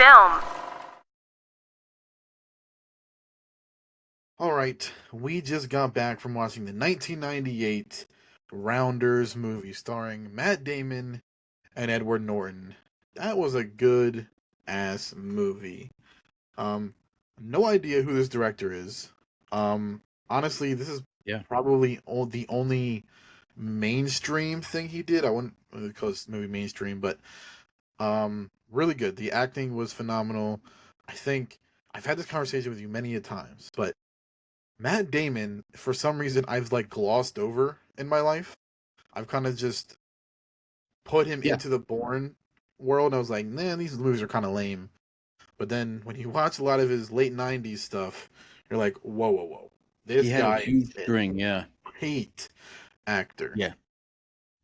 film. All right, we just got back from watching the 1998 Rounders movie starring Matt Damon and Edward Norton. That was a good ass movie. Um, no idea who this director is. Honestly, this is Yeah. probably the only mainstream thing he did. I wouldn't call this movie mainstream, but really good. The acting was phenomenal. I think I've had this conversation with you many a times, but Matt Damon, for some reason, I've like glossed over in my life. I've kind of just put him Yeah. into the Bourne world. I was like, man, these movies are kind of lame. But then when you watch a lot of his late '90s stuff, you're like, whoa, whoa, whoa, He this had a guy huge is string. Yeah. a great actor. Yeah.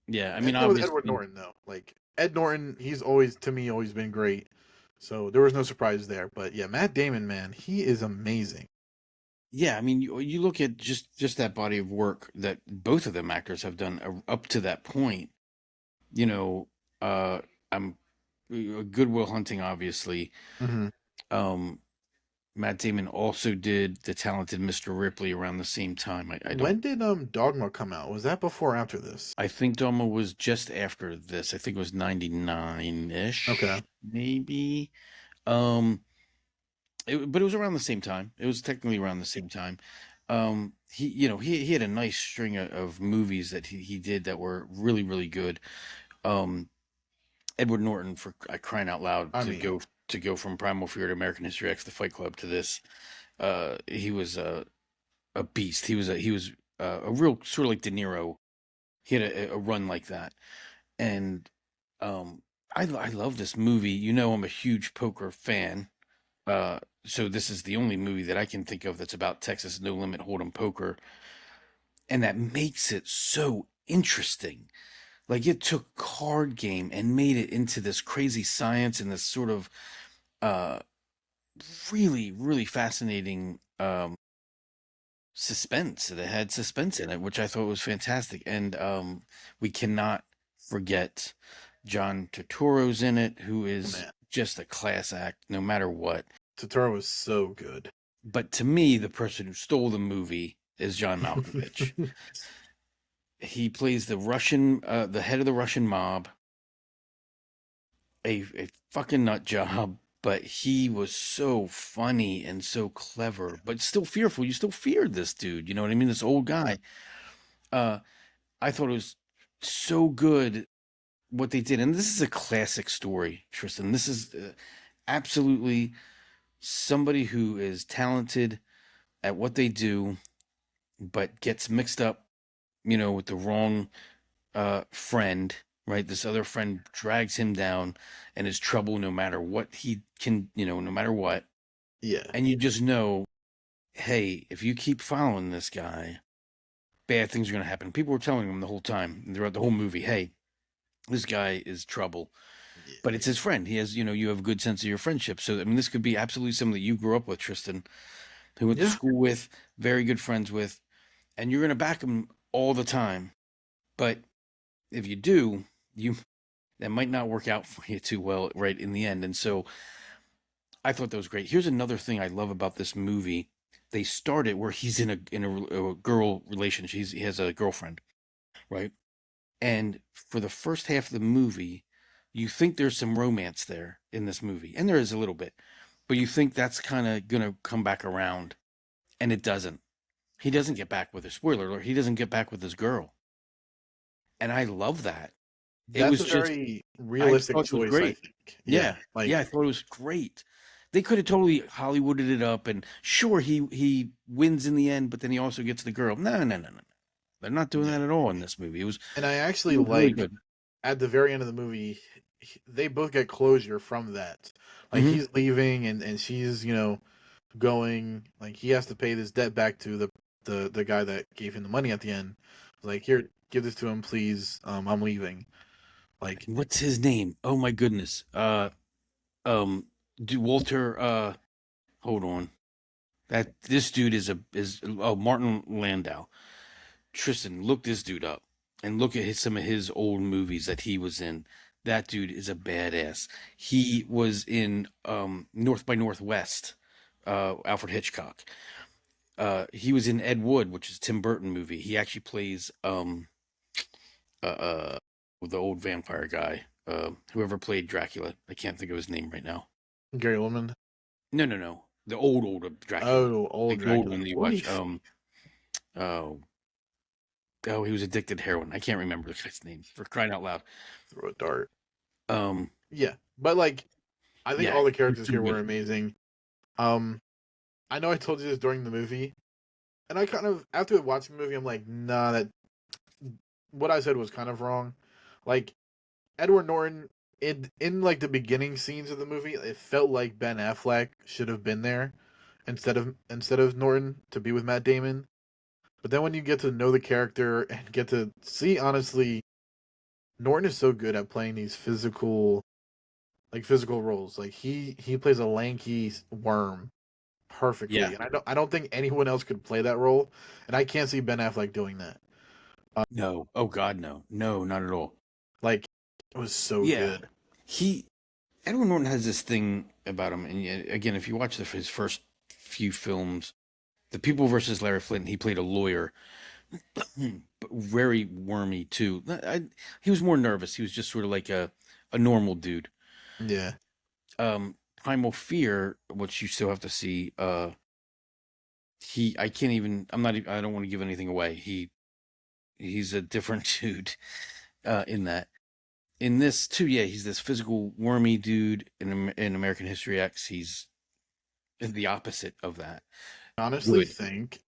Yeah. I And mean, same with Edward obviously, Norton though. Like Ed Norton, he's always to me always been great. So there was no surprise there. But yeah, Matt Damon, man, he is amazing. yeah. I mean, you look at just that body of work that both of them actors have done up to that point. You know, I'm Good Will Hunting, obviously. Hmm. Um, Matt Damon also did The Talented Mr. Ripley around the same time. I don't. When did Dogma come out? Was that before or after this? I think Doma was just after this. I think it was 99 Okay. ish, maybe. Um, but it was around the same time. It was technically around the same time. He had a nice string of movies that he did that were really really good. Um, Edward Norton, for crying out loud, I mean, to go from Primal Fear to American History X to Fight Club to this. He was a beast. He was a real sort of like De Niro. He had a run like that, and um, I love this movie. You know, I'm a huge poker fan. So this is the only movie that I can think of that's about Texas No Limit Hold'em poker, and that makes it so interesting. Like it took card game and made it into this crazy science and this sort of uh really really fascinating suspense that had suspense in it, which I thought was fantastic. And we cannot forget John Turturro's in it, who oh, is man, just a class act no matter what. Totoro was so good. But to me, the person who stole the movie is John Malkovich. He plays the head of the Russian mob, a fucking nut job, but he was so funny and so clever, but still fearful. You still feared this dude. You know what I mean? This old guy. Uh, I thought it was so good what they did, and this is a classic story, Tristan. This is absolutely somebody who is talented at what they do, but gets mixed up, with the wrong friend, right? This other friend drags him down and is trouble no matter what he can, no matter what. Yeah. And you just know, hey, if you keep following this guy, bad things are going to happen. People were telling him the whole time throughout the whole movie, hey, this guy is trouble. But it's his friend. He has, you have a good sense of your friendship. So, I mean, this could be absolutely someone that you grew up with, Tristan, who went to Yeah. school with, very good friends with, and you're going to back him all the time. But if you do, you that might not work out for you too well right in the end. And so I thought that was great. Here's another thing I love about this movie. They start it where he's in a girl relationship. He has a girlfriend, right? And for the first half of the movie, you think there's some romance there in this movie, and there is a little bit, but you think that's kind of gonna come back around, and it doesn't. He doesn't get back with her. Spoiler alert: he doesn't get back with his girl, and I love that. It That's was a just very I realistic thought it was choice, I great. think. Yeah. Yeah, yeah, I Like, thought it was great. They could have totally Hollywooded it up, and sure, he wins in the end, but then he also gets the girl. No, no, no, no, no. They're not doing yeah. that at all in this movie. And I It actually was really like good. at the very end of the movie, they both get closure from that. Like Hmm. he's leaving and she's, going, like he has to pay this debt back to the guy that gave him the money at the end. Like, here, give this to him, please. I'm leaving. Like, What's his name? Oh my goodness. Um, do Walter? Hold on. That this dude is Martin Landau. Tristan, look this dude up and look at some of his old movies that he was in. That dude is a badass. He was in North by Northwest, Alfred Hitchcock. He was in Ed Wood, which is a Tim Burton movie. He actually plays uh, uh the old vampire guy. Whoever played Dracula. I can't think of his name right now. Gary Oldman. No, no, no. The old Dracula. Oh, old Like the old Dracula. one that you What do watch. you? Oh, oh, he was addicted to heroin. I can't remember the guy's name for crying out loud. Throw a dart. Um, Yeah, but like, I think yeah, all the he's characters so here were good. amazing. I know I told you this during the movie, and I kind of after watching the movie, I'm like, nah, that what I said was kind of wrong. Like Edward Norton in like the beginning scenes of the movie, it felt like Ben Affleck should have been there instead of Norton to be with Matt Damon. But then when you get to know the character and get to see, honestly, Norton is so good at playing these physical roles. Like he plays a lanky worm Yeah, perfectly, and I don't think anyone else could play that role, and I can't see Ben Affleck doing that. no. Oh God, no, no, not at all. Like it was so Yeah, good. he Edward Norton has this thing about him, and again, if you watch his first few films, The People versus Larry Flint, he played a lawyer, but very wormy too. He was more nervous. He was just sort of like a normal dude. Yeah, Primal Fear, which you still have to see. I can't even. I'm not. I don't want to give anything away. He's a different dude in that. In this too, yeah, he's this physical wormy dude in American History X. He's the opposite of that. I honestly Good. think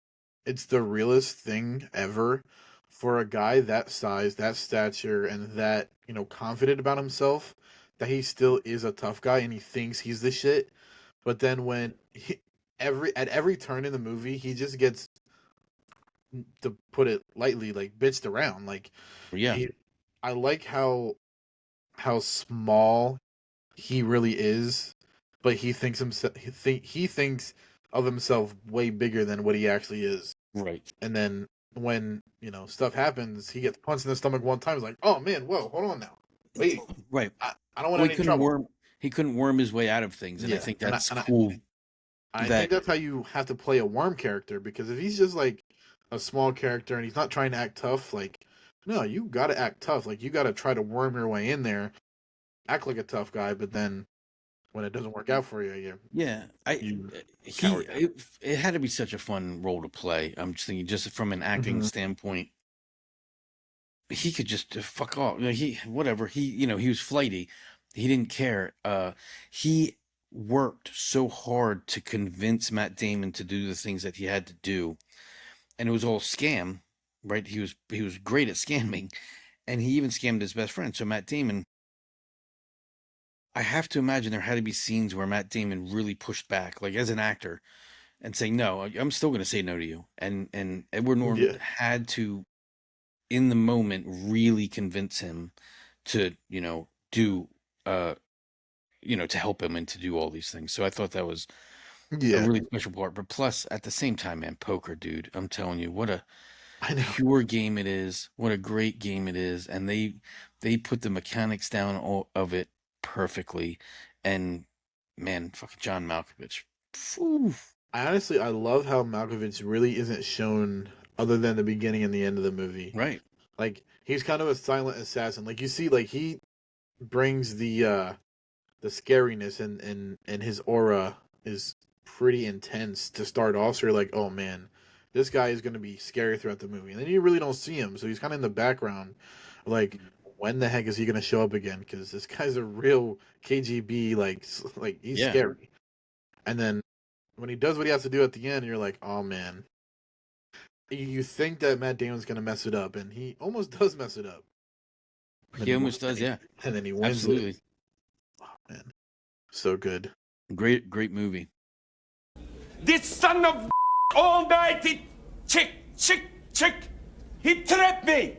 it's the realest thing ever for a guy that size, that stature, and that confident about himself that he still is a tough guy and he thinks he's the shit. But then when at every turn in the movie, he just gets, to put it lightly, like bitched around. Like Yeah. he, I like how small he really is, but he thinks of himself way bigger than what he actually is. Right. And then when stuff happens, he gets punched in the stomach one time. He's like, "Oh man, whoa, hold on now, wait, Right. I don't want Well, any trouble." He couldn't worm his way out of things, and I Yeah, think and I, that's and I cool. I think That that's how you have to play a worm character, because if he's just like a small character and he's not trying to act tough, like no, you got to act tough. Like you got to try to worm your way in there, act like a tough guy, but then when it doesn't work out for you, yeah, you he cower down. it had to be such a fun role to play. I'm just thinking, just from an acting Hmm. standpoint, he could just fuck off. He whatever. He was flighty. He didn't care. He worked so hard to convince Matt Damon to do the things that he had to do, and it was all scam, right? He was great at scamming, and he even scammed his best friend. So Matt Damon, I have to imagine there had to be scenes where Matt Damon really pushed back, like as an actor, and saying, "No, I'm still going to say no to you." And Edward Norton Yeah, had to, in the moment, really convince him to, do, uh, to help him and to do all these things. So I thought that was a yeah, really special part. But plus, at the same time, man, poker, dude, I'm telling you, what a I know. pure game it is. What a great game it is. And they put the mechanics down of it perfectly. And man, fucking John Malkovich. Phew. I love how Malkovich really isn't shown other than the beginning and the end of the movie. Right. Like he's kind of a silent assassin. Like you see, like he brings the scariness, and his aura is pretty intense to start off. So you're like, oh man, this guy is going to be scary throughout the movie. And then you really don't see him, so he's kind of in the background. Like, when the heck is he going to show up again? Because this guy's a real KGB, like he's Yeah. scary. And then when he does what he has to do at the end, you're like, oh man. You think that Matt Damon's going to mess it up, and he almost does mess it up. And then He he almost does, yeah. and then he wins it. Absolutely. Oh man, so good. Great, great movie. This son of all night he chick. He trapped me.